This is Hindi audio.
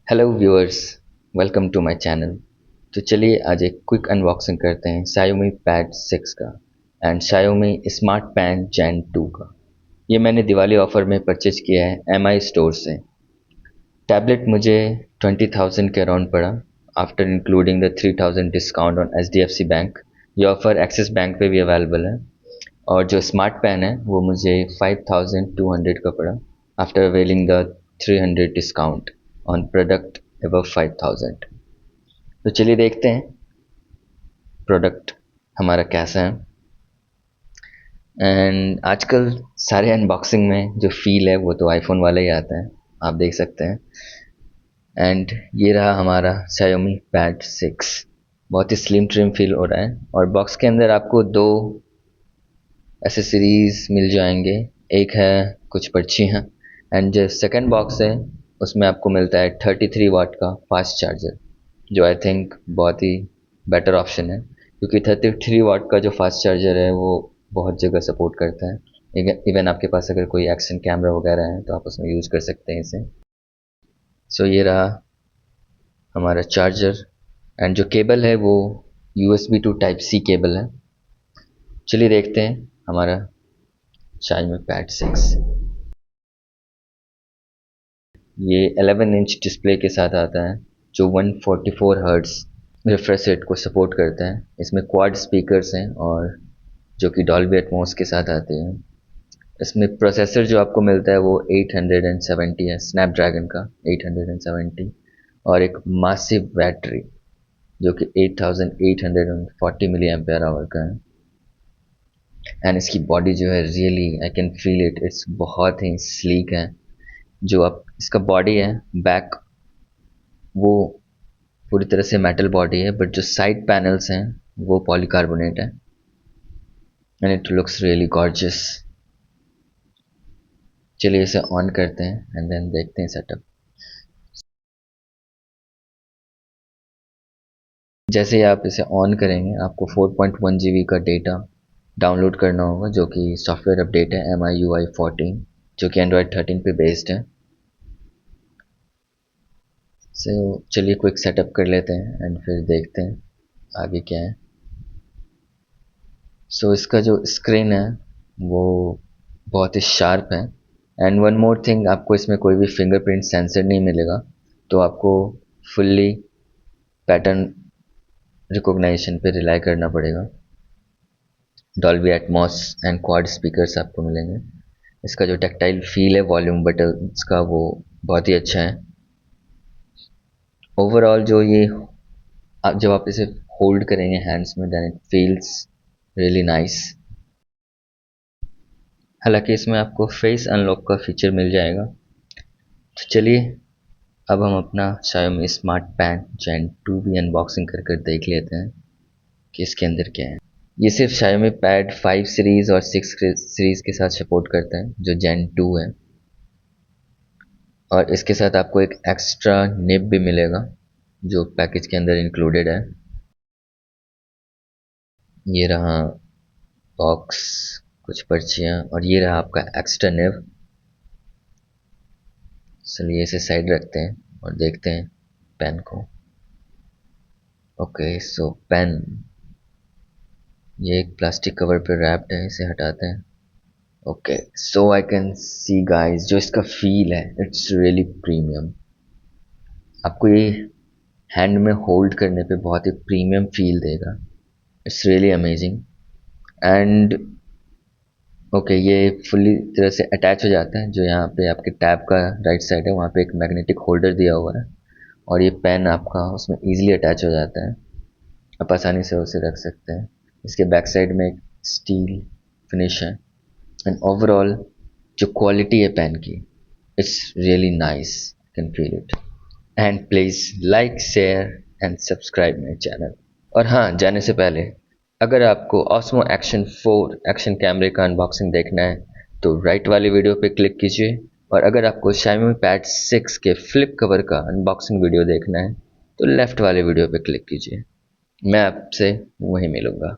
Hello viewers, welcome to my channel. तो चलिए आज एक क्विक अनबॉक्सिंग करते हैं Xiaomi Pad 6 का and Xiaomi Smart Pen Gen 2 का। ये मैंने दिवाली ऑफर में परचेज किया है MI स्टोर से। टैबलेट मुझे 20,000 के अराउंड पड़ा after including the 3,000 discount on HDFC bank. ये ऑफर एक्सिस बैंक पे भी अवेलेबल है। और जो स्मार्ट पेन है वो मुझे 5,200 का पड़ा after availing the 300 discount on product above 5,000। तो चलिए देखते हैं प्रोडक्ट हमारा कैसा है। एंड आजकल सारे अनबॉक्सिंग में जो फील है वो तो आईफोन वाला ही आता है, आप देख सकते हैं। एंड ये रहा हमारा Xiaomi Pad 6। बहुत ही स्लिम ट्रिम फील हो रहा है और बॉक्स के अंदर आपको दो एसेसरीज मिल जाएंगे। एक है कुछ पर्चियाँ एंड जो सेकंड बॉक्स है उसमें आपको मिलता है 33 वाट का फास्ट चार्जर, जो आई थिंक बहुत ही बेटर ऑप्शन है क्योंकि 33 वाट का जो फास्ट चार्जर है वो बहुत जगह सपोर्ट करता है। इवन आपके पास अगर कोई एक्शन कैमरा वगैरह है तो आप उसमें यूज़ कर सकते हैं इसे। सो ये रहा हमारा चार्जर एंड जो केबल है वो USB to type C cable है। चलिए देखते हैं हमारा Xiaomi Pad 6। ये 11 इंच डिस्प्ले के साथ आता है जो 144 हर्ट्ज रिफ्रेश रेट को सपोर्ट करता है। इसमें क्वाड स्पीकर्स हैं और जो कि डॉल्बी एटमॉस के साथ आते हैं। इसमें प्रोसेसर जो आपको मिलता है वो 870 है, स्नैपड्रैगन का 870। और एक मासिव बैटरी जो कि 8840 मिली एम्पेयर आवर का है। एंड इसकी बॉडी जो है really I can feel it, it's बहुत ही स्लीक है। जो आप इसका बॉडी है बैक वो पूरी तरह से मेटल बॉडी है, बट जो साइड पैनल्स हैं वो पॉलीकार्बोनेट है and it looks really gorgeous. चलिए इसे ऑन करते हैं एंड देन देखते हैं सेटअप। जैसे ही आप इसे ऑन करेंगे आपको 4.1 GB का डेटा डाउनलोड करना होगा, जो कि सॉफ्टवेयर अपडेट है MIUI 14, जो कि Android 13 पे बेस्ड है। सो चलिए क्विक सेटअप कर लेते हैं एंड फिर देखते हैं आगे क्या है। सो इसका जो स्क्रीन है वो बहुत ही शार्प है। एंड वन मोर थिंग, आपको इसमें कोई भी फिंगरप्रिंट सेंसर नहीं मिलेगा, तो आपको फुल्ली पैटर्न रिकॉग्निशन पे रिलाई करना पड़ेगा। Dolby Atmos and quad speakers आपको मिलेंगे। इसका जो टैक्टाइल फील है वॉल्यूम बटन्स का वो बहुत ही अच्छा है। ओवरऑल जो ये जब आप इसे होल्ड करेंगे हैंड्स में then it feels really nice. हालांकि इसमें आपको फेस अनलॉक का फीचर मिल जाएगा। तो चलिए अब हम अपना Xiaomi स्मार्ट पेन Gen 2 भी अनबॉक्सिंग कर देख लेते हैं कि इसके अंदर क्या है। ये सिर्फ Xiaomi Pad 5 सीरीज़ और 6 सीरीज़ के साथ सपोर्ट करता है जो Gen 2 है। और इसके साथ आपको एक एक्स्ट्रा निब भी मिलेगा जो पैकेज के अंदर इंक्लूडेड है। ये रहा बॉक्स, कुछ पर्चियाँ और ये रहा आपका एक्स्ट्रा निब। चलिए इसे साइड रखते हैं और देखते हैं पेन को। ओके सो पेन ये एक प्लास्टिक कवर पे रैप्ड है, इसे हटाते हैं। Okay so I can see guys, जो इसका फील है इट्स रियली प्रीमियम। आपको ये हैंड में होल्ड करने पे बहुत ही प्रीमियम फील देगा। It's really amazing. And okay ये फुल्ली तरह से अटैच हो जाता है। जो यहाँ पे आपके टैब का राइट साइड है वहाँ पे एक मैग्नेटिक होल्डर दिया हुआ है और ये पेन आपका उसमें ईजिली अटैच हो जाता है। आप आसानी से उसे रख सकते हैं। इसके बैक साइड में एक स्टील फिनिश है एंड ओवरऑल जो क्वालिटी है पेन की it's really nice, can feel it. And please like share and subscribe my channel. और हाँ, जाने से पहले अगर आपको ऑस्मो एक्शन 4 एक्शन कैमरे का अनबॉक्सिंग देखना है तो राइट वाली वीडियो पे क्लिक कीजिए, और अगर आपको Xiaomi Pad 6 के फ्लिप कवर का अनबॉक्सिंग वीडियो देखना है तो लेफ्ट वाले वीडियो पे क्लिक कीजिए। मैं आपसे वहीं मिलूँगा।